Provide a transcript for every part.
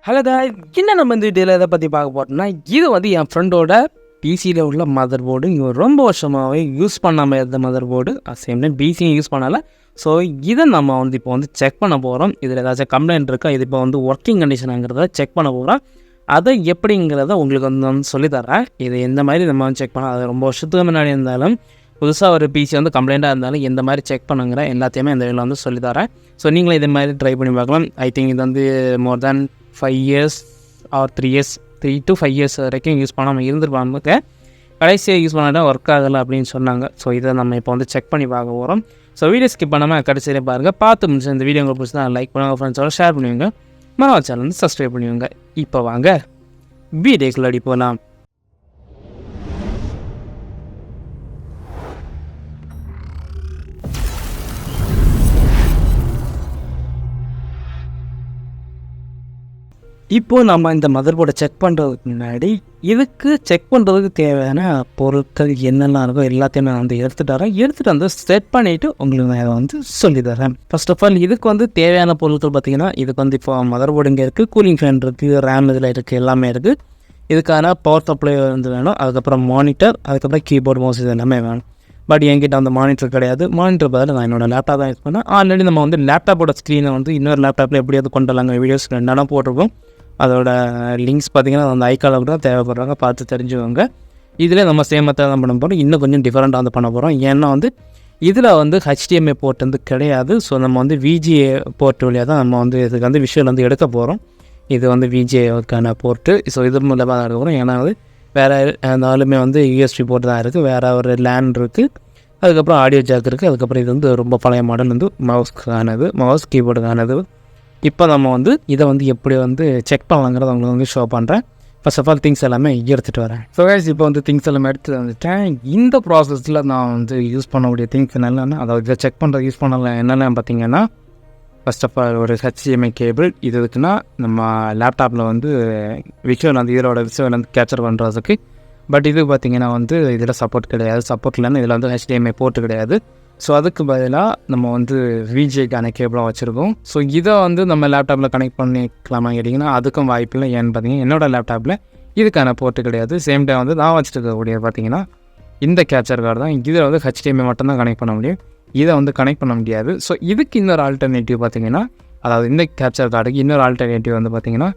Hello guys, என்ன நம்ம இந்த வீடியோவில் எதை பற்றி பார்க்க போகிறோம்னா, இது வந்து என் ஃப்ரெண்டோட பிசியில் உள்ள மதர் போர்டு. இவன் ரொம்ப வருஷமாகவே யூஸ் பண்ணாமல் இருந்த மதர் போர்டு. சேம் டைம் பிசியும் யூஸ் பண்ணலை. ஸோ இதை நம்ம வந்து இப்போ வந்து செக் பண்ண போகிறோம். இதில் ஏதாச்சும் கம்ப்ளைண்ட் இருக்கா, இது இப்போ வந்து ஒர்க்கிங் கண்டிஷனாங்கிறத செக் பண்ண போகிறோம். அதை எப்படிங்கிறத உங்களுக்கு வந்து சொல்லித்தரேன். இது எந்த மாதிரி நம்ம வந்து செக் பண்ணலாம், அது ரொம்ப வருஷத்துக்கு முன்னாடி இருந்தாலும் புதுசாக ஒரு பிசி வந்து கம்ப்ளைண்ட்டாக இருந்தாலும் எந்த மாதிரி செக் பண்ணுங்கிற எல்லாத்தையுமே இந்த வீடியோவில் வந்து சொல்லித்தரேன். ஸோ நீங்களும் இதே மாதிரி ட்ரை பண்ணி பார்க்கலாம். ஐ திங்க் இது வந்து more than 5 years or 3 years 3 to 5 years வரைக்கும் யூஸ் பண்ணாமல் இருந்துருப்பாங்க. கடைசியாக யூஸ் பண்ணால் ஒர்க் ஆகலை அப்படின்னு சொன்னாங்க. ஸோ இதை நம்ம இப்போ வந்து செக் பண்ணி பார்க்க போகிறோம். ஸோ வீடியோ ஸ்கிப் பண்ணாமல் கடைசியிலே பாருங்கள். பார்த்து முடிச்சு இந்த வீடியோ உங்களுக்கு பிடிச்சா லைக் பண்ணுங்கள், ஃப்ரெண்ட்ஸோட ஷேர் பண்ணுவீங்க, மறக்காம சேனல் வந்து சப்ஸ்கிரைப் பண்ணுவீங்க. இப்போ வாங்க வீடியோக்குள்ள அடி போகலாம். இப்போது நம்ம இந்த மதர் போர்டை செக் பண்ணுறதுக்கு முன்னாடி இதுக்கு செக் பண்ணுறதுக்கு தேவையான பொருட்கள் என்னெல்லாம் இருக்கோ எல்லாத்தையும் நான் வந்து எடுத்துகிட்டு வந்து செட் பண்ணிவிட்டு உங்களுக்கு நான் இதை வந்து சொல்லித்தரேன். ஃபர்ஸ்ட் ஆஃப் ஆல் இதுக்கு வந்து தேவையான பொருட்கள் பார்த்திங்கன்னா, இதுக்கு வந்து இப்போ மதர் போர்டு இங்கே இருக்குது, கூலிங் ஃபேன் இருக்குது, ரேம் இதில் இருக்குது, எல்லாமே இருக்குது. இதுக்கான பவர் சப்ளை வந்து வேணும், அதுக்கப்புறம் மானிட்டர், அதுக்கப்புறம் கீபோர்டு, மவுஸ் இது எல்லாமே வேணும். பட் என்கிட்ட அந்த மானிட்டர் கிடையாது. மானிட்டர் பதில் நான் என்னோடய லேப்டாப் தான் யூஸ் பண்ணேன். ஆல்ரெடி நம்ம வந்து லேப்டாப்போட ஸ்க்ரீனை வந்து இன்னொரு லேப்டாப்பில் எப்படியாவது கொண்டு வரலாங்க. வீடியோஸ் 2 இடம் போட்டிருக்கோம். அதோட லிங்க்ஸ் பார்த்திங்கன்னா அந்த ஐக்காலுக்கு தான் தேவைப்படுறாங்க, பார்த்து தெரிஞ்சுக்கோங்க. இதில் நம்ம சேம் மெத்தட் தான் பண்ண போகிறோம். இன்னும் கொஞ்சம் டிஃப்ரெண்ட்டாக வந்து பண்ண போகிறோம். ஏன்னா வந்து இதில் வந்து HDMI போர்ட் வந்து கிடையாது. ஸோ நம்ம வந்து VGA போர்ட் வழியாக தான் நம்ம வந்து இதுக்கு வந்து விஷுவல் வந்து எடுக்க போகிறோம். இது வந்து VGAக்கான போர்ட்டு. ஸோ இது மூலமாக தான் எடுக்க போகிறோம். ஏன்னா வந்து வேறு இருந்தாலுமே வந்து USB போர்ட் தான் இருக்குது, வேறு ஒரு லேண்ட் இருக்குது, அதுக்கப்புறம் ஆடியோ ஜாக் இருக்குது, அதுக்கப்புறம் இது வந்து ரொம்ப பழைய மாடல் வந்து மவுஸ்க்கானது, மவுஸ் கீபோர்டுக்கானது. இப்போ நம்ம வந்து இதை வந்து எப்படி வந்து செக் பண்ணலாங்கிறத உங்களுக்கு வந்து ஷோ பண்ணுறேன். ஃபர்ஸ்ட் ஆஃப் ஆல் திங்ஸ் எல்லாமே எடுத்துகிட்டு வரேன். ஸோ கைஸ், இப்போ வந்து திங்ஸ் எல்லாமே எடுத்துகிட்டு வந்துட்டேன். இந்த ப்ராசஸில் நான் வந்து யூஸ் பண்ணக்கூடிய திங்ஸ் என்னென்னா, அதாவது இதை செக் பண்ணுறது யூஸ் பண்ணல என்னென்ன பார்த்தீங்கன்னா, ஃபர்ஸ்ட் ஆஃப் ஆல் ஒரு HDMI கேபிள். இது இருக்குன்னா நம்ம லேப்டாப்பில் வந்து விஷுவல் வந்து இதோட விஷுவல் வந்து கேப்சர் பண்ணுறதுக்கு. பட் இது பார்த்திங்கன்னா வந்து இதில் சப்போர்ட் கிடையாது. சப்போர்ட் இல்லைன்னா இதில் வந்து HDMI போர்ட்டு கிடையாது. ஸோ அதுக்கு பதிலாக நம்ம வந்து VGAக்கான கேபிளாக வச்சுருக்கோம். ஸோ இதை வந்து நம்ம லேப்டாப்பில் கனெக்ட் பண்ணிக்கலாமா கேட்டிங்கன்னா அதுக்கும் வாய்ப்பு இல்லை. ஏன்னு பார்த்தீங்கன்னா என்னோடய லேப்டாப்பில் இதுக்கான போர்ட்டு கிடையாது. சேம் டைம் வந்து நான் வச்சுட்டு இருக்கக்கூடிய பார்த்திங்கன்னா இந்த கேப்சர் கார்டு தான். இதில் வந்து HDMI மட்டும்தான் கனெக்ட் பண்ண முடியும், இதை வந்து கனெக்ட் பண்ண முடியாது. ஸோ இதுக்கு இன்னொரு ஆல்டர்னேட்டிவ் பார்த்திங்கன்னா, அதாவது இந்த கேப்சர் கார்டுக்கு இன்னொரு ஆல்டர்னேட்டிவ் வந்து பார்த்திங்கன்னா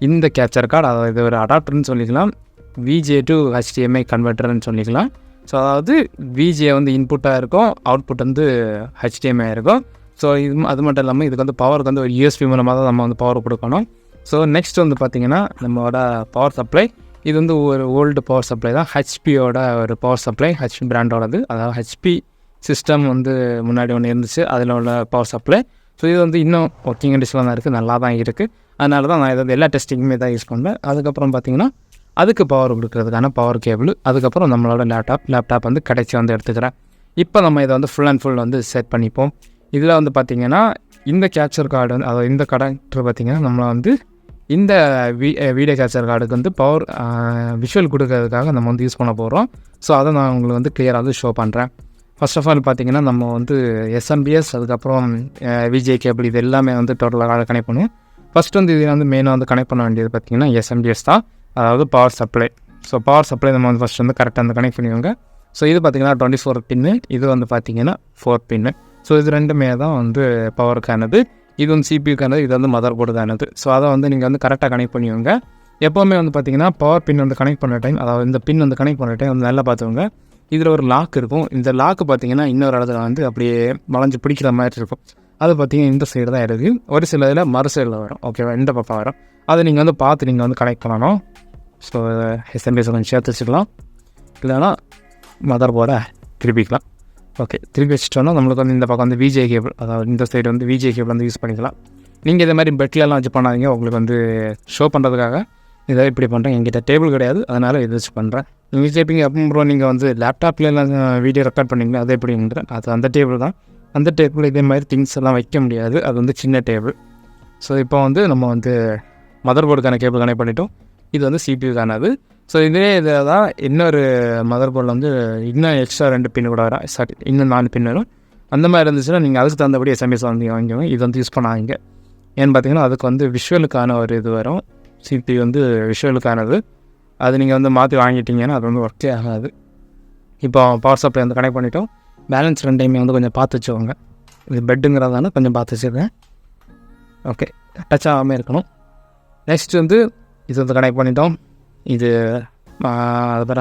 இந்த கேப்சர் கார்டு, அதாவது இது ஒரு அடாப்டர்னு சொல்லிக்கலாம், VGA to HDMI கன்வெர்ட்டர்னு சொல்லிக்கலாம். ஸோ அதாவது VGA வந்து இன்புட்டாக இருக்கும், அவுட்புட் வந்து HDMI இருக்கும். ஸோ இது அது மட்டும் இல்லாமல் இதுக்கு வந்து பவருக்கு வந்து ஒரு USB மூலமாக தான் நம்ம வந்து பவர் கொடுக்கணும். ஸோ நெக்ஸ்ட் வந்து பார்த்திங்கன்னா நம்மளோட பவர் சப்ளை. இது வந்து ஒரு ஓல்டு பவர் சப்ளை தான், HPயோட ஒரு பவர் சப்ளை, HP பிராண்டோடது. அதாவது HP சிஸ்டம் வந்து முன்னாடி ஒன்று இருந்துச்சு, அதில் உள்ள பவர் சப்ளை. ஸோ இது வந்து இன்னும் ஒர்க்கிங் கண்டிஷனில் தான் இருக்குது, நல்லா தான் இருக்குது. அதனால தான் நான் இதை எல்லா டெஸ்டிங்குமே தான் யூஸ் பண்ணேன். அதுக்கப்புறம் பார்த்திங்கன்னா அதுக்கு பவர் கொடுக்குறதுக்கான பவர் கேபிள், அதுக்கப்புறம் நம்மளோட லேப்டாப் வந்து கடைசி வந்து எடுத்துக்கிறேன். இப்போ நம்ம இதை வந்து ஃபுல் அண்ட் ஃபுல் வந்து செட் பண்ணிப்போம். இதில் வந்து பார்த்திங்கன்னா இந்த கேப்சர் கார்டு வந்து, அதாவது இந்த கனெக்டர் பார்த்திங்கன்னா நம்மளை வந்து இந்த வீடியோ கேப்சர் கார்டுக்கு வந்து பவர் விஷுவல் கொடுக்கறதுக்காக நம்ம வந்து யூஸ் பண்ண போகிறோம். ஸோ அதை நான் உங்களுக்கு வந்து கிளியராக வந்து ஷோ பண்ணுறேன். ஃபர்ஸ்ட் ஆஃப் ஆல் பார்த்திங்கன்னா நம்ம வந்து SMBS, அதுக்கப்புறம் VGA கேபிள், இது எல்லாமே வந்து டோட்டலாக கனெக்ட் பண்ணுவோம். ஃபஸ்ட் வந்து இதில் வந்து மெயினாக வந்து கனெக்ட் பண்ண வேண்டியது பார்த்திங்கன்னா SMBS தான், அதாவது power supply. So power supply நம்ம வந்து ஃபஸ்ட் வந்து கரெக்டாக வந்து கனெக்ட் பண்ணுவாங்க. ஸோ இது பார்த்திங்கன்னா 24 பின்னு, இது வந்து பார்த்திங்கன்னா 4 பின்னு. ஸோ இது ரெண்டுமே தான் வந்து பவருக்கானது. இது வந்து CPUக்கானது, இது வந்து மதர் போர்டுக்கானது. ஸோ அதை வந்து நீங்கள் வந்து கரெக்டாக கனெக்ட் பண்ணுவாங்க. எப்போவுமே வந்து பார்த்திங்கன்னா பவர் பின் வந்து கனெக்ட் பண்ணுற டைம், அதாவது இந்த பின் வந்து கனெக்ட் பண்ணுற டைம் வந்து நல்லா பார்த்துக்கோங்க. இதில் ஒரு லாக் இருக்கும். இந்த லாக்கு பார்த்திங்கன்னா இன்னொரு இடத்துல வந்து அப்படியே வளைஞ்சு பிடிக்கிற மாதிரி இருக்கும். அது பார்த்திங்கன்னா இந்த சைடு தான் இருக்குது, ஒரு சில இதில் மறு சைடில் வரும். ஓகேவா, இந்த பக்கம் வரும். அதை நீங்கள் வந்து பார்த்து நீங்கள் வந்து கனெக்ட் பண்ணணும். ஸோ SMBS கொஞ்சம் சேர்த்து வச்சுக்கலாம், இல்லைனா மதர் போர்டை திருப்பிக்கலாம். ஓகே, திருப்பி வச்சுட்டோன்னா நம்மளுக்கு வந்து இந்த பக்கம் வந்து VGA கேபிள், அதாவது இந்த சைடு வந்து VGA கேபிள் வந்து யூஸ் பண்ணிக்கலாம். நீங்கள் இதே மாதிரி பெட்லலாம் வச்சு பண்ணாதீங்க, உங்களுக்கு வந்து ஷோ பண்ணுறதுக்காக இதை இப்படி பண்ணுறேன். என்கிட்ட டேபிள் கிடையாது, அதனால் இதை வச்சு பண்ணுறேன். நீங்கள் கேட்பீங்க அப்புறம் நீங்கள் வந்து லேப்டாப்லாம் வீடியோ ரெக்கார்ட் பண்ணிங்களா, அது எப்படிங்கிற அது அந்த டேபிள் தான். அந்த டேபிள் இதே மாதிரி திங்ஸ் எல்லாம் வைக்க முடியாது, அது வந்து சின்ன டேபிள். ஸோ இப்போ வந்து நம்ம வந்து மதர் போர்டுக்கான கேபிள் கனெக்ட் பண்ணிட்டோம். இது வந்து CPUக்கானது. ஸோ இதே இதில் தான் இன்னொரு மதர் போர்டில் வந்து இன்னும் எக்ஸ்ட்ரா 2 பின்னு கூட வரும், இன்னும் 4 பின் வரும். அந்த மாதிரி இருந்துச்சுன்னா நீங்கள் அதுக்கு தகுந்தபடி SMBS வந்து வாங்கிக்கோங்க. இது வந்து யூஸ் பண்ணாதீங்க. ஏன்னு பார்த்தீங்கன்னா அதுக்கு வந்து விஷுவலுக்கான ஒரு இது வரும். CPU வந்து விஷுவலுக்கானது. அது நீங்கள் வந்து மாற்றி வாங்கிட்டீங்கன்னா அது வந்து ஒர்க்கே ஆகாது. இப்போ பவர் சப்ளை வந்து கனெக்ட் பண்ணிட்டோம். பேலன்ஸ் ரெண்டையுமே வந்து கொஞ்சம் பார்த்து வச்சுக்கோங்க. இது பெட்டுங்கிறதால கொஞ்சம் பார்த்து வச்சுருக்கேன். ஓகே, டச் ஆகாமல் இருக்கணும். நெக்ஸ்ட் வந்து இது வந்து கனெக்ட் பண்ணிட்டோம். இது அது பேர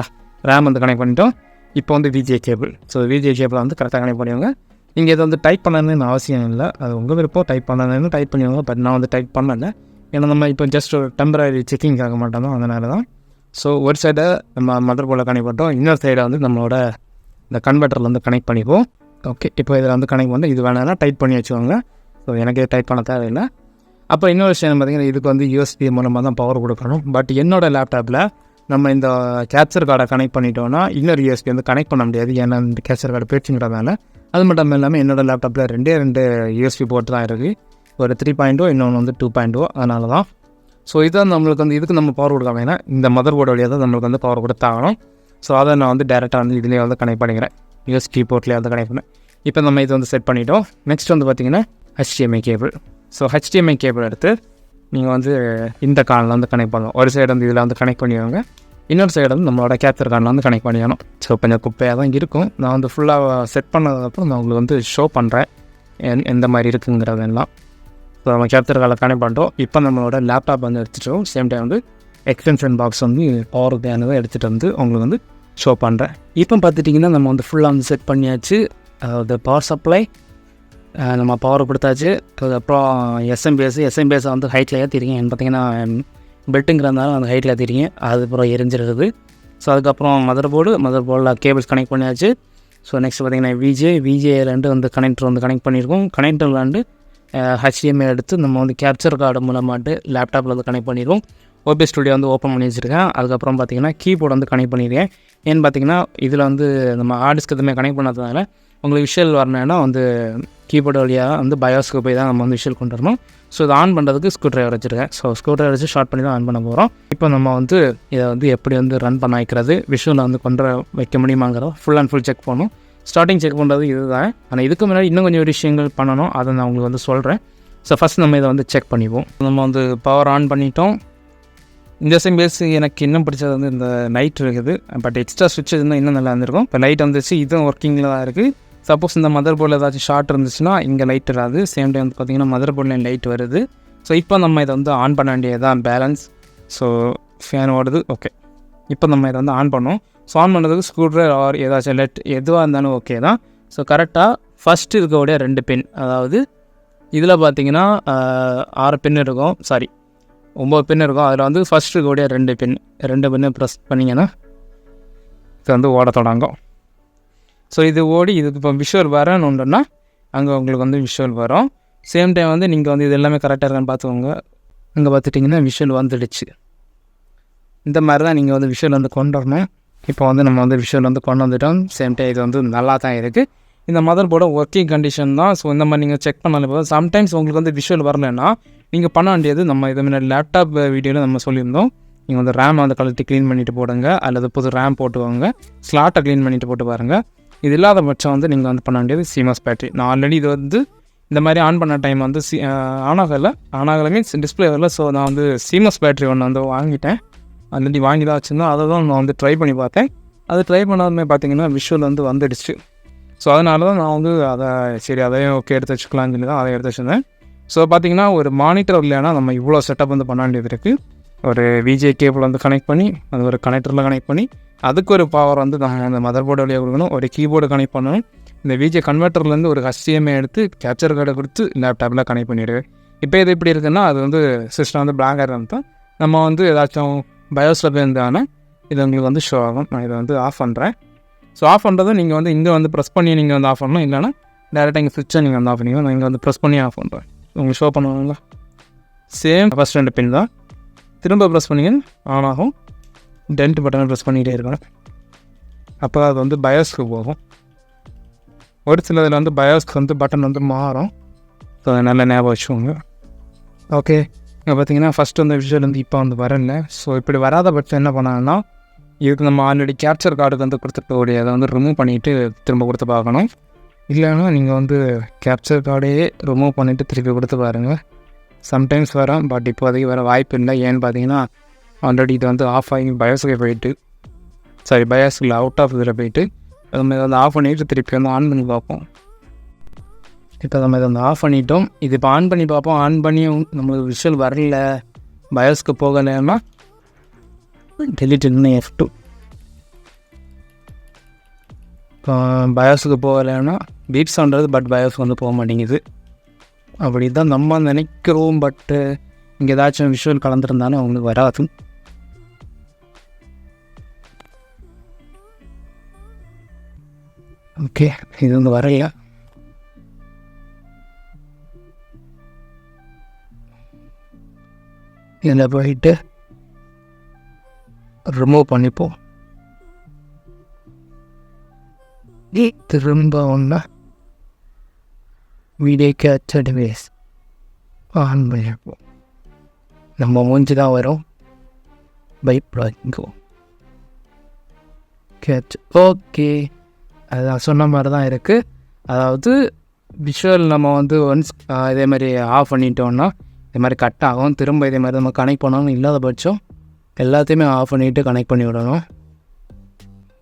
ரேம் வந்து கனெக்ட் பண்ணிட்டோம். இப்போ வந்து VGA கேபிள். ஸோ VGA கேபிளை வந்து கரெக்டாக கனெக்ட் பண்ணிடுவாங்க. நீங்கள் இதை வந்து டைப் பண்ணணுன்னு அவசியம் இல்லை. அது உங்கள் விருப்பம். டைப் பண்ணணுன்னு டைப் பண்ணிடுவாங்க. பட் நான் வந்து டைப் பண்ணலை. ஏன்னா நம்ம இப்போ ஜஸ்ட் ஒரு டெம்பரரி செக்கிங் ஆக மாட்டோம். அதனால தான். ஸோ ஒரு சைடை நம்ம மதர் போர்டில் கனெக்ட் பண்ணிட்டோம். இன்னொரு சைடை வந்து நம்மளோட இந்த கன்வெர்ட்டரில் வந்து கனெக்ட் பண்ணிப்போம். ஓகே, இப்போ இதில் வந்து கனெக்ட் பண்ணி இது வேணான்னா டைப் பண்ணி வச்சுக்கோங்க. ஸோ எனக்கு டைப் பண்ண தேவையில்லை. அப்போ இன்னொரு விஷயம் பார்த்தீங்கன்னா இதுக்கு வந்து USB மூலமாக தான் பவர் கொடுக்கணும். பட் என்னோடய லேப்டாப்பில் நம்ம இந்த கேப்சர் கார்டை கனெக்ட் பண்ணிட்டோன்னா இன்னொரு USB வந்து கனெக்ட் பண்ண முடியாது. ஏன்னா இந்த கேப்சர் கார்டு போயிடுச்சுங்கிறதால. அது மட்டும் இல்லாமல் என்னோடய லேப்டாப்பில் 2 USB போர்ட் தான் இருக்குது. ஒரு 3.0 இன்னொன்று வந்து 2.0. அதனால தான். ஸோ இதான் நம்மளுக்கு வந்து இதுக்கு நம்ம பவர் கொடுக்க வேணாம். இந்த மதர் போர்டு வழியாக தான் நம்மளுக்கு வந்து பவர் கொடுத்தாகணும். ஸோ அதை நான் வந்து டேரெக்டாக வந்து இதுலேயே வந்து கனெக்ட் பண்ணிக்கிறேன். USB போர்ட்லேயே வந்து கனெக்ட் பண்ணேன். இப்போ நம்ம இது வந்து செட் பண்ணிட்டோம். நெக்ஸ்ட் வந்து பார்த்திங்கன்னா HDMI cable. So HDMI cable எடுத்து நீங்கள் வந்து இந்த கார்டில் வந்து கனெக்ட் பண்ணணும். ஒரு சைடு வந்து இதில் வந்து கனெக்ட் பண்ணிடுவாங்க. இன்னொரு சைடு வந்து நம்மளோட கேப்சர் கார்டில் வந்து கனெக்ட் பண்ணிடணும். ஸோ கொஞ்சம் குப்பையாக தான் இருக்கும். நான் வந்து ஃபுல்லாக செட் பண்ணதுக்கப்புறம் நான் உங்களுக்கு வந்து ஷோ பண்ணுறேன் எந்த மாதிரி இருக்குங்கிறதெல்லாம். ஸோ நம்ம கேப்சர் கார்டில் கனெக்ட் பண்ணிட்டோம். இப்போ நம்மளோட லேப்டாப் வந்து எடுத்துகிட்டோம். சேம் டைம் வந்து எக்ஸ்டென்ஷன் பாக்ஸ் வந்து பவர் தேனதை எடுத்துகிட்டு வந்து உங்களுக்கு வந்து ஷோ பண்ணுறேன். இப்போ பார்த்துட்டிங்கன்னா நம்ம வந்து ஃபுல்லாக வந்து செட் பண்ணியாச்சு. அதாவது பவர் சப்ளை நம்ம பவர் கொடுத்தாச்சு. அதுக்கப்புறம் எஸ்எம்பிஎஸ் வந்து ஹைட்டில் ஏற்றிருக்கேன். ஏன்னு பார்த்தீங்கன்னா பெட்டுங்கிறதுனால அந்த ஹைட்டில் ஏற்றிருக்கேன். அதுக்கப்புறம் எரிஞ்சிருக்குது. ஸோ அதுக்கப்புறம் மதர் போர்டில் கேபிள்ஸ் கனெக்ட் பண்ணியாச்சு. ஸோ நெக்ஸ்ட் பார்த்திங்கன்னா விஜேலேருந்து வந்து கனெக்டர் வந்து கனெக்ட் பண்ணியிருக்கோம். கனெக்டர்லேருந்து HDMI எடுத்து நம்ம வந்து கேப்சர் கார்டு மூலமாட்டு லேப்டாப்பில் வந்து கனெக்ட் பண்ணிடுவோம். OBS ஸ்டுடியோ வந்து ஓப்பன் பண்ணி வச்சுருக்கேன். அதுக்கப்புறம் பார்த்திங்கன்னா கீபோர்டு வந்து கனெக்ட் பண்ணியிருக்கேன். ஏன்னு பார்த்திங்கன்னா இதில் வந்து நம்ம ஹார்ட் டிஸ்க் எதுவுமே கனெக்ட் பண்ணாததுனால உங்களுக்கு விஷுவல் வரணுன்னா வந்து கீபோர்டு வழியாக வந்து பயோஸ்க்கு போய் தான் நம்ம வந்து விஷுவல் கொண்டு வரணும். ஸோ இதை ஆன் பண்ணுறதுக்கு ஸ்க்ரூ ட்ரைவர் வச்சுருக்கேன். ஸோ ஸ்க்ரூ ட்ரைவர் வச்சு ஷார்ட் பண்ணி தான் ஆன் பண்ண போகிறோம். இப்போ நம்ம வந்து இதை வந்து எப்படி வந்து ரன் பண்ண வைக்கிறது, விஷுவலில் வந்து கொண்டு வைக்க முடியுமாங்கிறத ஃபுல் அண்ட் ஃபுல் செக் பண்ணணும். ஸ்டார்டிங் செக் பண்ணுறது இதுதான். ஆனால் இதுக்கு முன்னாடி இன்னும் கொஞ்சம் விஷயங்கள் பண்ணணும். அதை நான் உங்களுக்கு வந்து சொல்கிறேன். ஸோ ஃபஸ்ட் நம்ம இதை வந்து செக் பண்ணிப்போம். நம்ம வந்து பவர் ஆன் பண்ணிட்டோம். இந்த எஸ்எம்பிஎஸ் எனக்கு இன்னும் பிடிச்சது வந்து இந்த லைட் இருக்குது. பட் எக்ஸ்ட்ரா ஸ்விட்ச் இருந்தால் இன்னும் நல்லா இருந்திருக்கும். இப்போ லைட் வந்துச்சு. இதுவும் ஒர்க்கிங்கில் தான் இருக்குது. சப்போஸ் இந்த மதர் போர்டில் ஏதாச்சும் ஷார்ட் இருந்துச்சுன்னா இங்கே லைட் வராது. சேம் டைம் வந்து பார்த்திங்கன்னா மதர் போர்டில் லைட் வருது. ஸோ இப்போ நம்ம இதை வந்து ஆன் பண்ண வேண்டியதான் பேலன்ஸ். ஸோ ஃபேன் ஓடுது. ஓகே, இப்போ நம்ம இதை வந்து ஆன் பண்ணோம். ஸோ ஆன் பண்ணுறதுக்கு ஸ்க்ரூ ட்ரைவர் ஆர் ஏதாச்சும் லெட் எதுவாக இருந்தாலும் ஓகே தான். ஸோ கரெக்டாக ஃபஸ்ட்டு இருக்கக்கூடிய 2 பின், அதாவது இதில் பார்த்திங்கன்னா 6 பின் இருக்கும், 9 பின் இருக்கும். அதில் வந்து ஃபஸ்ட்டு இருக்கக்கூடிய 2 பின்னு ப்ரெஸ் பண்ணிங்கன்னா இது வந்து ஓட தொடங்கும். ஸோ இது ஓடி இதுக்கு இப்போ விஷுவல் வரணுன்னா அங்கே உங்களுக்கு வந்து விஷுவல் வரும். சேம் டைம் வந்து நீங்கள் வந்து இது எல்லாமே கரெக்டாக இருக்கான்னு பார்த்துக்கோங்க. அங்கே பார்த்துட்டிங்கன்னா விஷுவல் வந்துடுச்சு. இந்த மாதிரி தான் நீங்கள் வந்து விஷுவல் வந்து கொண்டு வரணும். இப்போ வந்து நம்ம வந்து விஷுவல் வந்து கொண்டு வந்துட்டோம். சேம் டைம் இது வந்து நல்லா தான் இருக்குது. இந்த மதர் போர்டு ஒர்க்கிங் கண்டிஷன் தான். ஸோ இந்த மாதிரி நீங்கள் செக் பண்ணாலும் போது சம்டைம்ஸ் உங்களுக்கு வந்து விஷுவல் வரலைன்னா நீங்கள் பண்ண வேண்டியது, நம்ம இதை முன்னாடி லேப்டாப் வீடியோவில் நம்ம சொல்லியிருந்தோம், நீங்கள் வந்து ரேம் வந்து கழட்டி க்ளீன் பண்ணிவிட்டு போடுங்க, அல்லது புது ரேம் போட்டுவாங்க, ஸ்லாட்டை க்ளீன் பண்ணிவிட்டு போட்டு பாருங்கள். இது இல்லாத பட்சம் வந்து நீங்கள் வந்து பண்ண வேண்டியது CMOS பேட்டரி. நான் ஆல்ரெடி இது வந்து இந்த மாதிரி ஆன் பண்ண டைம் வந்து ஆனாகலை மீன்ஸ் டிஸ்பிளே வரல. ஸோ நான் வந்து CMOS பேட்டரி ஒன்று வந்து வாங்கிட்டேன். ஆல்ரெடி வாங்கி தான் வச்சுருந்தேன். அதை தான் நான் வந்து ட்ரை பண்ணி பார்த்தேன். அது ட்ரை பண்ணாலுமே பார்த்திங்கன்னா விஷுவல் வந்து வந்துடுச்சு. ஸோ அதனால தான் நான் வந்து அதையும் ஓகே எடுத்து வச்சுக்கலாம்னு சொல்லி தான் அதை எடுத்து வச்சுருந்தேன். ஸோ பார்த்திங்கன்னா ஒரு மானிட்டர் இல்லைன்னா நம்ம இவ்வளோ செட்டப் வந்து பண்ண வேண்டியது இருக்குது. ஒரு VGA கேபிள் வந்து கனெக்ட் பண்ணி அது ஒரு கனெக்டரில் கனெக்ட் பண்ணி அதுக்கு ஒரு பவர் வந்து நம்ம அந்த மதர் போர்டு வழியாக கொடுக்கணும். ஒரு கீபோர்டு கனெக்ட் பண்ணணும். இந்த VGA கன்வெர்ட்டர்லேருந்து ஒரு HDMI எடுத்து கேப்சர் கார்டை கொடுத்து லேப்டாப்பில் கனெக்ட் பண்ணிவிடுவேன். இப்போ இது எப்படி இருக்குன்னா அது வந்து சிஸ்டம் வந்து பிளாங்காக இருந்தால் நம்ம வந்து ஏதாச்சும் பயோஸில் போயிருந்தாங்கன்னா இது உங்களுக்கு வந்து ஷோ ஆகும். நான் இதை வந்து ஆஃப் பண்ணுறேன். ஸோ ஆஃப் பண்ணுறது நீங்கள் வந்து இங்கே வந்து ப்ரெஸ் பண்ணி நீங்கள் வந்து ஆஃப் பண்ணணும். இல்லைனா டேரெக்டாக இங்கே ஸ்விட்சை நீங்கள் வந்து ஆஃப் பண்ணிக்கலாம். நான் இங்கே வந்து ப்ரெஸ் பண்ணி ஆஃப் பண்ணுறேன். உங்களுக்கு ஷோ பண்ணுவாங்களா? சேம் ஃபஸ்ட் 2 பின் தான். திரும்ப ப்ரெஸ் பண்ணிங்க ஆன் ஆகும். டென்ட் பட்டனை ப்ரெஸ் பண்ணிகிட்டே இருக்கணும். அப்போ அது வந்து பயோஸ்க்கு போகும். ஒரு சில இதில் வந்து பயோஸ்க்கு வந்து பட்டன் வந்து மாறும். ஸோ அதை நல்லா ஞாபகம் வச்சுக்கோங்க. ஓகே, இங்கே பார்த்தீங்கன்னா ஃபஸ்ட்டு வந்து விஷுவல் வந்து இப்போ வந்து வரல. ஸோ இப்படி வராத பட்சம் என்ன பண்ணாங்கன்னா இதுக்கு நம்ம ஆல்ரெடி கேப்சர் கார்டுக்கு வந்து கொடுத்துருக்கக்கூடிய அதை வந்து ரிமூவ் பண்ணிவிட்டு திரும்ப கொடுத்து பார்க்கணும். இல்லைன்னா நீங்கள் வந்து கேப்சர் கார்டையே ரிமூவ் பண்ணிவிட்டு திருப்பி கொடுத்து பாருங்கள். சம்டைம்ஸ் வரும், பட் இப்போதைக்கு வர வாய்ப்பு இல்லை. ஏன்னு பார்த்தீங்கன்னா ஆல்ரெடி இது வந்து ஆஃப் ஆகி பயோஸுக்கு போயிட்டு, பயோஸில் அவுட் ஆஃப் இதில் போயிட்டு நம்ம இதை வந்து ஆஃப் பண்ணிவிட்டு திருப்பி வந்து ஆன் பண்ணி பார்ப்போம். இப்போ நம்ம இதை வந்து ஆஃப் பண்ணிட்டோம். இது இப்போ ஆன் பண்ணி பார்ப்போம். ஆன் பண்ணியும் நம்மளுக்கு விஷுவல் வரல, பயோஸ்க்கு போகலைன்னா டெலிட் F2. இப்போ பயோஸுக்கு போகலைன்னா பீப் சவுண்டது, பட் பயோஸ்க்கு வந்து போக மாட்டேங்குது. அப்படி தான் நம்ம நினைக்கிறோம். பட்டு இங்கே ஏதாச்சும் விஷுவல் கலந்துருந்தாலும் அவங்களுக்கு வராது. ஓகே, இது வந்து வரையா. இதில் போயிட்டு ரிமூவ் பண்ணிப்போம். திரும்ப ஒன்றா வீடியோ கேப்சர்டு வேஸ் ஆன் பண்ணிப்போம். நம்ம மூஞ்சி தான் வரும். பயப்படாதீங்க. கேப்சர் ஓகே, அதுதான் சொன்ன மாதிரி தான் இருக்குது. அதாவது விஷுவல் நம்ம வந்து ஒன்ஸ் இதே மாதிரி ஆஃப் பண்ணிட்டோன்னா இதே மாதிரி கட் ஆகும். திரும்ப இதே மாதிரி நம்ம கனெக்ட் பண்ணணும். இல்லாத பட்சம் எல்லாத்தையுமே ஆஃப் பண்ணிவிட்டு கனெக்ட் பண்ணி விடணும்.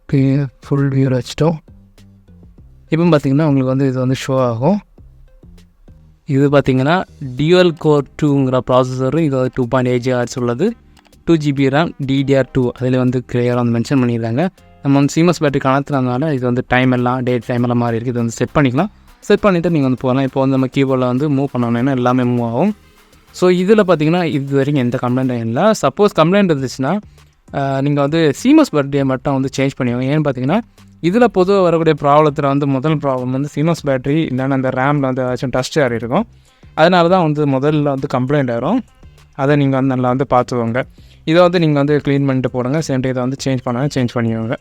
ஓகே, ஃபுல் வியூ வச்சிட்டோம். இப்போ பார்த்திங்கன்னா உங்களுக்கு வந்து இது வந்து ஷோ ஆகும். இது பார்த்திங்கன்னா டியூவல் கோர் 2ங்கிற ப்ராசஸரும் இது 2.8 GHz உள்ளது, 2 GB RAM, DDR2 அதில் வந்து கிளியராக வந்து மென்ஷன் பண்ணியிருக்காங்க. நம்ம வந்து சீமஸ் பேட்டரி கணத்துறதுனால இது வந்து டைம் எல்லாம் டேட் டைம் எல்லாம் மாறி இருக்குது. இது வந்து செட் பண்ணிக்கலாம். செட் பண்ணிவிட்டு நீங்கள் வந்து போகலாம். இப்போ வந்து நம்ம கீபோர்டில் வந்து மூவ் பண்ணோன்னா எல்லாமே மூவ் ஆகும். ஸோ இதில் பார்த்திங்கன்னா இது வரைக்கும் எந்த கம்ப்ளைண்ட்டும் இல்லை. சப்போஸ் கம்ப்ளைண்ட் இருந்துச்சுன்னா நீங்கள் வந்து சீமஸ் பேட்டரியை மட்டும் வந்து சேஞ்ச் பண்ணிடுவோம். ஏன்னு பார்த்தீங்கன்னா இதில் பொதுவாக வரக்கூடிய ப்ராப்ளத்தில் வந்து முதல் ப்ராப்ளம் வந்து சீமஸ் பேட்டரி இல்லைன்னா அந்த ரேமில் வந்து ஏதாச்சும் டஸ்ட் ஏறி இருக்கும். அதனால தான் வந்து முதல்ல வந்து கம்ப்ளைண்ட் ஆகிரும். அதை நீங்கள் வந்து நல்லா வந்து பார்த்துக்கோங்க. இதை வந்து நீங்கள் வந்து க்ளீன் பண்ணிட்டு போடுங்க. சேம் இதை வந்து சேஞ்ச் பண்ணிடுவாங்க.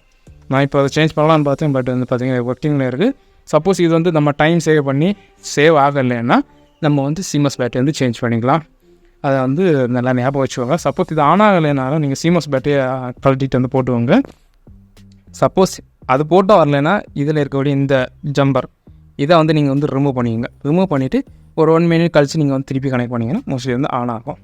நான் இப்போ அதை சேஞ்ச் பண்ணலான்னு பார்த்தேன், பட் வந்து பார்த்திங்கன்னா ஒர்க்கிங்கில் இருக்குது. சப்போஸ் இது வந்து நம்ம டைம் சேவ் ஆகலைன்னா நம்ம வந்து சீமஸ் பேட்டரி வந்து சேஞ்ச் பண்ணிக்கலாம். அதை வந்து நல்லா ஞாபகம் வச்சுக்கோங்க. சப்போஸ் இது ஆன் ஆகலைனாலும் நீங்கள் சீமஸ் பேட்டரியை கழட்டிட்டு வந்து போட்டுவோங்க. சப்போஸ் அது போட்டால் வரலைன்னா இதில் இருக்கக்கூடிய இந்த ஜம்பர் இதை வந்து நீங்கள் வந்து ரிமூவ் பண்ணிவிட்டு ஒரு 1 minute கழித்து நீங்கள் வந்து திருப்பி கனெக்ட் பண்ணிங்கன்னா மோஸ்ட்லி வந்து ஆன் ஆகும்.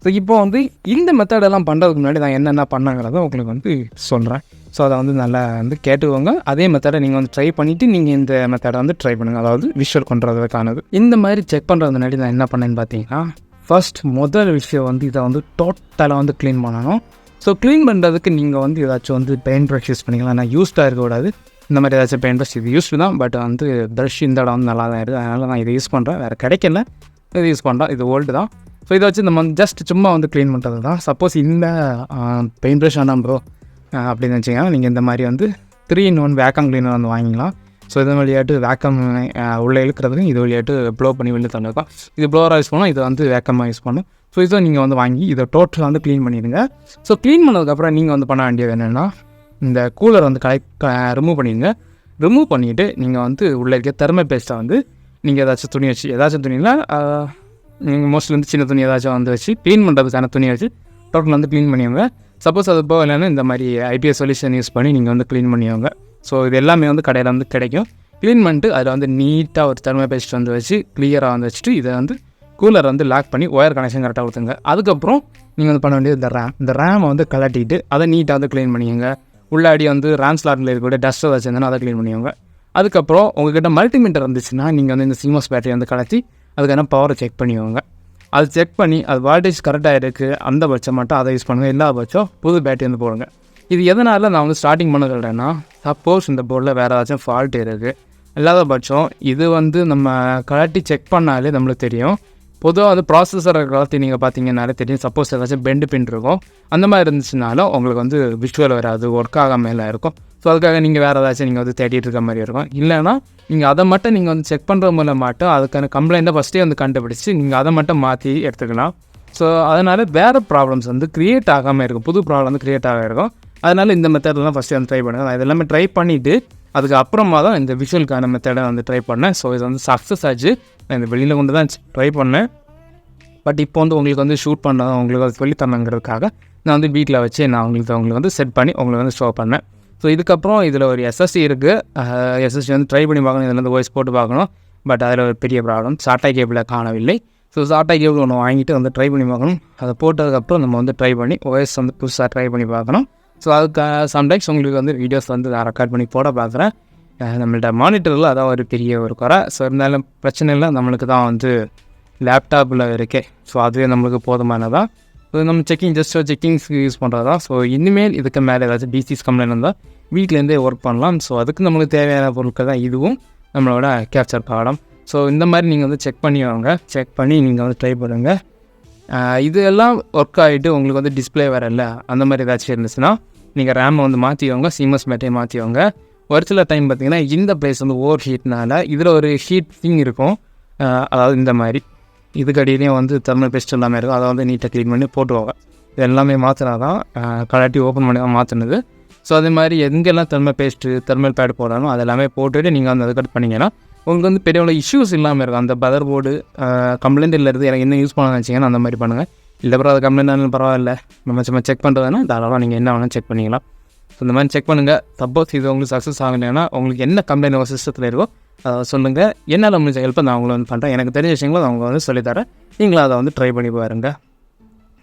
ஸோ இப்போ வந்து இந்த மெத்தடெல்லாம் பண்ணுறதுக்கு முன்னாடி நான் என்னென்ன பண்ணாங்கிறத உங்களுக்கு வந்து சொல்கிறேன். ஸோ அதை வந்து நல்லா வந்து கேட்டுக்கோங்க. அதே மெத்தடை நீங்கள் வந்து ட்ரை பண்ணிவிட்டு நீங்கள் இந்த மெத்தடை வந்து ட்ரை பண்ணுங்கள். அதாவது விஷுவல் பண்ணுறதுக்கானது. இந்த மாதிரி செக் பண்ணுறது முன்னாடி நான் என்ன பண்ணேன்னு பார்த்தீங்கன்னா, முதல் விஷயம் வந்து இதை வந்து டோட்டலாக வந்து க்ளீன் பண்ணணும். ஸோ க்ளீன் பண்ணுறதுக்கு நீங்கள் வந்து ஏதாச்சும் வந்து பெயிண்ட் ப்ரஷ் யூஸ் பண்ணிக்கலாம். நான் யூஸ்டாக இருக்கக்கூடாது. இந்த மாதிரி ஏதாச்சும் பெயிண்ட் ப்ரஷ் இது யூஸ்டு தான், பட் வந்து ப்ரஷ் இந்த இடம் வந்து நல்லா தான் இருக்குது. அதனால் நான் இதை யூஸ் பண்ணுறேன். வேறு கிடைக்கல, இதை யூஸ் பண்ணுறேன். இது ஓல்டு தான். ஸோ இதை வச்சு நம்ம ஜஸ்ட் சும்மா வந்து க்ளீன் பண்ணுறது தான். சப்போஸ் இந்த பெயிண்ட் ப்ரஷ் ஆனால் ப்ரோ அப்படின்னு நினச்சிங்கன்னா நீங்கள் இந்த மாதிரி வந்து 3-in-1 வேக்கம் க்ளீனர் வந்து வாங்கிக்கலாம். ஸோ இதன் வழியாட்டு வேக்கம் உள்ளே இழுக்கிறதுக்கு இது வழியாட்டு ப்ளோ பண்ணி வெளியே தந்துருக்கோம். இது ப்ளோவராக யூஸ் பண்ணோம், இது வந்து வேக்கமாக யூஸ் பண்ணணும். ஸோ இதை நீங்கள் வந்து வாங்கி இதை டோட்டலாக வந்து க்ளீன் பண்ணிடுங்க. ஸோ க்ளீன் பண்ணதுக்கப்புறம் நீங்கள் வந்து பண்ண வேண்டியது என்னென்னா, இந்த கூலர் வந்து ரிமூவ் பண்ணிடுங்க. ரிமூவ் பண்ணிவிட்டு நீங்கள் வந்து உள்ளே இருக்க தெர்மல் பேஸ்ட்டை வந்து நீங்கள் ஏதாச்சும் துணினா நீங்கள் மோஸ்ட்லி வந்து சின்ன துணி ஏதாச்சும் வந்து வச்சு க்ளீன் பண்ணுறதுக்கான துணியை வச்சு டோட்டல் வந்து க்ளீன் பண்ணிடுங்க. சப்போஸ் அது போக இல்லைன்னா இந்த மாதிரி ஐபிஎஸ் சொல்யூஷன் யூஸ் பண்ணி நீங்கள் வந்து க்ளீன் பண்ணிடுவாங்க. ஸோ இது எல்லாமே வந்து கடையில் வந்து கிடைக்கும். க்ளீன் பண்ணிட்டு அதில் வந்து நீட்டாக ஒரு தெர்மல் பேஸ்ட் வந்து வச்சு கிளியராக வந்து வச்சுட்டு இதை வந்து கூலர் வந்து லாக் பண்ணி ஒயர் கனெக்ஷன் கரெக்டாக கொடுத்துங்க. அதுக்கப்புறம் நீங்கள் வந்து பண்ண வேண்டியது இந்த ரேமை வந்து கலட்டிட்டு அதை நீட்டாக வந்து க்ளீன் பண்ணிக்கோங்க. உள்ளாடி வந்து ரேம் ஸ்லாட்டில் இருக்கக்கூடிய டஸ்ட்டை வச்சுருந்தேன்னா அதை க்ளீன் பண்ணிக்கோங்க. அதுக்கப்புறம் உங்கள்கிட்ட மல்டிமீட்டர் இருந்துச்சுன்னா நீங்கள் வந்து இந்த சிமோஸ் பேட்டரி வந்து கலத்தி அதுக்கான பவரை செக் பண்ணிக்கோங்க. அது செக் பண்ணி அது வால்டேஜ் கரெக்டாக இருக்குது அந்த பட்சம் மட்டும் அதை யூஸ் பண்ணுங்கள். எல்லா பட்சம் புது பேட்டரி வந்து போடுங்க. இது எதனால் நான் வந்து ஸ்டார்டிங் பண்ண சொல்கிறேன்னா, சப்போஸ் இந்த போர்டில் வேறு ஏதாச்சும் ஃபால்ட் இருக்குது இல்லாத பட்சம் இது வந்து நம்ம கலட்டி செக் பண்ணாலே நம்மளுக்கு தெரியும். பொதுவாக அது ப்ராசஸரை கலத்தி நீங்கள் பார்த்தீங்கன்னாலே தெரியும். சப்போஸ் ஏதாச்சும் பெண்டு பின் இருக்கும் அந்த மாதிரி இருந்துச்சுனாலும் உங்களுக்கு வந்து விஷுவல் வராது, ஒர்க் ஆகாமல் இருக்கும். ஸோ அதுக்காக நீங்கள் வேறு ஏதாச்சும் நீங்கள் வந்து தேடிட்டு இருக்க மாதிரி இருக்கும். இல்லைனா நீங்கள் அதை மட்டும் நீங்கள் வந்து செக் பண்ணுற மூலம் மட்டும் அதுக்கான கம்ப்ளைண்ட்டை ஃபஸ்ட்டே வந்து கண்டுபிடிச்சி நீங்கள் அதை மட்டும் மாற்றி எடுத்துக்கலாம். ஸோ அதனால் வேறு ப்ராப்ளம்ஸ் வந்து க்ரியேட் ஆகாமல் இருக்கும், புது ப்ராப்ளம் வந்து க்ரியேட் ஆக இருக்கும். அதனால் இந்த மெத்தடெலாம் ஃபஸ்ட்டு வந்து ட்ரை பண்ணுங்கள். நான் இதெல்லாமே ட்ரை பண்ணிவிட்டு அதுக்கு அப்புறமா தான் இந்த விஷுவலுக்கான மெத்தடை வந்து ட்ரை பண்ணேன். ஸோ இது வந்து சக்ஸஸ் ஆச்சு. நான் இந்த வெளியில் கொண்டு தான் ட்ரை பண்ணேன். பட் இப்போ வந்து உங்களுக்கு வந்து ஷூட் பண்ண உங்களுக்கு அது சொல்லித்தரணுங்கிறதுக்காக நான் வந்து வீட்டில் வச்சு நான் உங்களுக்கு வந்து செட் பண்ணி உங்களுக்கு வந்து ஷோ பண்ணேன். ஸோ இதுக்கப்புறம் இதில் ஒரு எஸ்எஸ்சி இருக்குது. எஸ்எஸ்சி வந்து ட்ரை பண்ணி பார்க்கணும், இதில் வந்து வாய்ஸ் போட்டு பார்க்கணும். பட் அதில் ஒரு பெரிய ப்ராப்ளம், சாட்டை கேபிளை காணவில்லை. ஸோ டாட்டா கேபிள் ஒன்று வாங்கிட்டு வந்து ட்ரை பண்ணி பார்க்கணும். அதை போட்டதுக்கப்புறம் நம்ம வந்து ட்ரை பண்ணி OS வந்து புதுசாக ட்ரை பண்ணி பார்க்கணும். ஸோ அதுக்கு சம்டைம்ஸ் உங்களுக்கு வந்து வீடியோஸ் வந்து நான் ரெக்கார்ட் பண்ணி போட பார்க்குறேன். நம்மள்ட்ட மானிட்டரில் அதான் ஒரு பெரிய ஒரு குறை. ஸோ இருந்தாலும் பிரச்சனை இல்லை, நம்மளுக்கு தான் வந்து லேப்டாப்பில் இருக்கே. ஸோ அதுவே நம்மளுக்கு போதுமானதான். ஸோ நம்ம செக்கிங்ஸ்க்கு யூஸ் பண்ணுறது தான். ஸோ இனிமேல் இதுக்கு மேலே ஏதாச்சும் டிசிஸ் கம்ப்ளைண்ட் இருந்தால் வீட்டிலேருந்தே ஒர்க் பண்ணலாம். ஸோ அதுக்கு நம்மளுக்கு தேவையான பொருட்கள் தான் இதுவும் நம்மளோட கேப்சர் பாடம். ஸோ இந்த மாதிரி நீங்கள் வந்து செக் பண்ணி நீங்கள் வந்து ட்ரை பண்ணுங்கள். இது எல்லாம் ஒர்க் ஆகிட்டு உங்களுக்கு வந்து டிஸ்பிளே வரல அந்த மாதிரி ஏதாச்சும் இருந்துச்சுன்னா நீங்கள் ரேமை வந்து மாற்றிக்கோங்க, சிஎம்எஸ் பேட்டரியை மாற்றிக்கோங்க. ஒரு சில டைம் பார்த்திங்கன்னா இந்த ப்ளேஸ் வந்து ஓவர் ஹீட்னால இதில் ஒரு ஹீட் திங் இருக்கும். அதாவது இந்த மாதிரி இதுக்கு அடியிலையும் வந்து தெர்மல் பேஸ்ட் எல்லாமே இருக்கும். அதை வந்து நீட்டாக க்ளீன் பண்ணி போட்டுவாங்க. இது எல்லாமே மாற்றினா தான் கலட்டி ஓப்பன் பண்ணி தான் மாற்றினது. ஸோ அதே மாதிரி எங்கெல்லாம் தெர்மல் பேஸ்ட்டு தெர்மல் பேட் போடணும் அதெல்லாமே போட்டுவிட்டு நீங்கள் வந்து அதை கட் பண்ணிங்கன்னா உங்களுக்கு வந்து பெரிய இஷ்யூஸ் இல்லாமல் இருக்கும். அந்த பதர் போர்டு கம்ப்ளைண்ட் இல்லது எனக்கு என்ன யூஸ் பண்ண நினச்சிங்கன்னா அந்த மாதிரி பண்ணுங்கள். இல்லை அப்புறம் அது கம்ப்ளைண்ட் ஆனாலும் பரவாயில்ல, நம்ம சும்மா செக் பண்ணுறதுனா தாராளமாக நீங்கள் என்ன வேணாலும் செக் பண்ணிக்கலாம். ஸோ இந்த மாதிரி செக் பண்ணுங்கள். சப்போஸ் இது உங்களுக்கு சக்ஸஸ் ஆகலைன்னா உங்களுக்கு என்ன கம்ப்ளைண்ட் உங்கள் சிஸ்டத்தில் இருக்கோ அதை சொல்லுங்கள். என்னால் முடிஞ்ச ஹெல்ப்பை நான் உங்களை வந்து பண்ணுறேன். எனக்கு தெரிஞ்ச விஷயங்களும் அவங்க வந்து சொல்லித்தரேன். நீங்களும் அதை வந்து ட்ரை பண்ணி பாருங்கள்.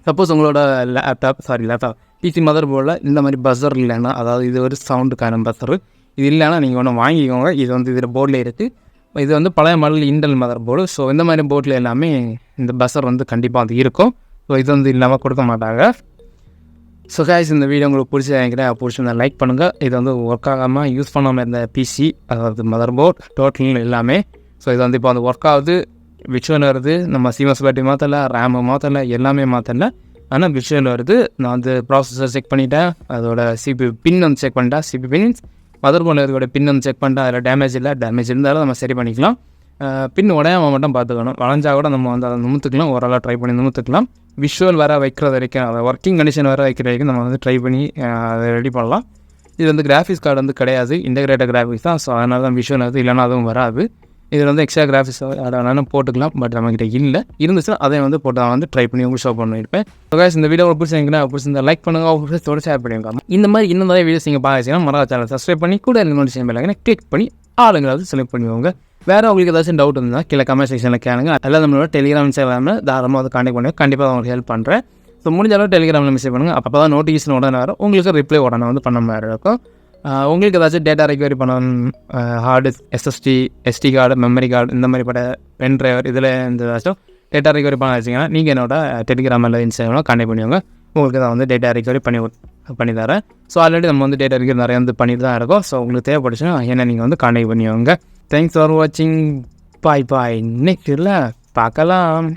சப்போஸ் உங்களோட லேப்டாப் பிசி மதர் போர்டில் இந்த மாதிரி பஸ்ஸர் இல்லைன்னா, அதாவது இது ஒரு சவுண்டுக்கான பஸ்ஸரு இது இல்லைன்னா நீங்கள் ஒன்று வாங்கிக்கோங்க. இது வந்து இதில் போர்டில் இருக்குது. இது வந்து பழைய model Intel mother board. So இந்த மாதிரி போர்டில் எல்லாமே இந்த பஸ்ஸர் வந்து கண்டிப்பாக அது இருக்கும். ஸோ இது வந்து இல்லாமல் கொடுக்க மாட்டாங்க. ஸோ கைஸ், இந்த வீடியோ உங்களுக்கு பிடிச்சிருந்தா லைக் பண்ணுங்கள். இது வந்து ஒர்க் ஆகாமல் யூஸ் பண்ணாமல் இருந்த பிசி, அதாவது மதர் போர்ட் டோட்டல் எல்லாமே. ஸோ இது வந்து இப்போ வந்து ஒர்க் ஆகுது, விஷுவல் வருது. நம்ம சிஎம்எஸ் பேட்டரி மாற்றலை, ரேமு மாற்றலை, எல்லாமே மாற்றலை. ஆனால் விஷுவல் வருது. நான் வந்து ப்ராசஸர் செக் பண்ணிட்டேன், அதோட சிபி பின் வந்து செக் பண்ணிட்டேன். சிபி பின் மதர் போர்டில் இருக்கோட பின் வந்து செக் பண்ணிட்டேன். அதில் டேமேஜ் இருந்தாலும் நம்ம சரி பண்ணிக்கலாம். பின் உடையாமல் மட்டும் பார்த்துக்கணும். வளைஞ்சா கூட நம்ம வந்து அதை நிமித்துக்கலாம். ஓரளவு ட்ரை பண்ணி நிமித்துக்கலாம். விஷுவல் வர வைக்கிறது வரைக்கும், அதை ஒர்க்கிங் கண்டிஷன் வர வைக்கிற வரைக்கும் நம்ம வந்து ட்ரை பண்ணி அதை ரெடி பண்ணலாம். இது வந்து கிராஃபிக்ஸ் கார்டு வந்து கிடையாது, இன்டெகிரேட்டட் கிராஃபிக்ஸ் தான். ஸோ அதனால தான் விஷுவல் வந்து இல்லைனா அதுவும் வராது. இதில் வந்து எக்ஸ்ட்ரா கிராஃபிக்ஸ் வேணாலும் போட்டுக்கலாம். பட் நம்மகிட்ட இல்லை, இருந்துச்சுன்னா அதை வந்து போட்டு நான் வந்து ட்ரை பண்ணி உங்களுக்கு ஷோ பண்ணியிருப்பேன். ஸோ கைஸ், இந்த வீடியோ பிடிச்சிருந்தா லைக் பண்ணுங்கள், அவங்க ஷேர் பண்ணிக்கலாம். இந்த மாதிரி இன்னும் நிறைய வீடியோஸ் நீங்கள் பார்த்துச்சிங்கன்னா மறக்காம சேனல் சப்ஸ்கிரைப் பண்ணி கூட நோட்டிஃபிகேஷன் பெல் கிளிக் பண்ணி ஆளுங்களாவது செலக்ட் பண்ணுவாங்க. வேறு உங்களுக்கு ஏதாச்சும் டவுட் இருந்தால் கீழே கமெண்ட் செக்ஷனில் கேளுங்க. அதில் நம்மளோட டெலிகிராம் இன்ஸ்டாகிராமில் தாராளமாக அதை கான்டெக்ட் பண்ணுங்கள். கண்டிப்பாக உங்களுக்கு ஹெல்ப் பண்ணுறேன். ஸோ முடிஞ்ச அளவு டெலிகிராமில் மெசேஜ் பண்ணுங்கள். அப்போ தான் நோட்டிஃபிகேஷன் உடனே வரும், உங்களுக்கு ரிப்ளை உடனே வந்து பண்ண மாதிரி இருக்கும். உங்களுக்கு ஏதாச்சும் டேட்டா ரெக்கவரி பண்ணணும், hard SSD, SD card, memory card, இந்த மாதிரி பட பென் டிரைவர், இதில் இந்த ஏதாச்சும் டேட்டா ரெக்கவரி பண்ண வச்சிங்கன்னா நீங்கள் என்னோட டெலிகிராம் அல்லது இன்ஸ்டாகிராமில் கான்டெக்ட் பண்ணுவாங்க. உங்களுக்கு தான் வந்து டேட்டா ரெக்கவரி பண்ணி தரேன். ஸோ ஆல்ரெடி நம்ம வந்து டேட்டா ரெக்கவரி நிறைய வந்து பண்ணிட்டு தான் இருக்கோம். ஸோ உங்களுக்கு தேவைப்படுச்சுன்னா என்ன நீங்கள் வந்து கான்டெக்ட் பண்ணுவாங்க. தேங்க்ஸ் ஃபார் வாட்சிங். பாய். நெக்ஸ்ட் பார்க்கலாம்.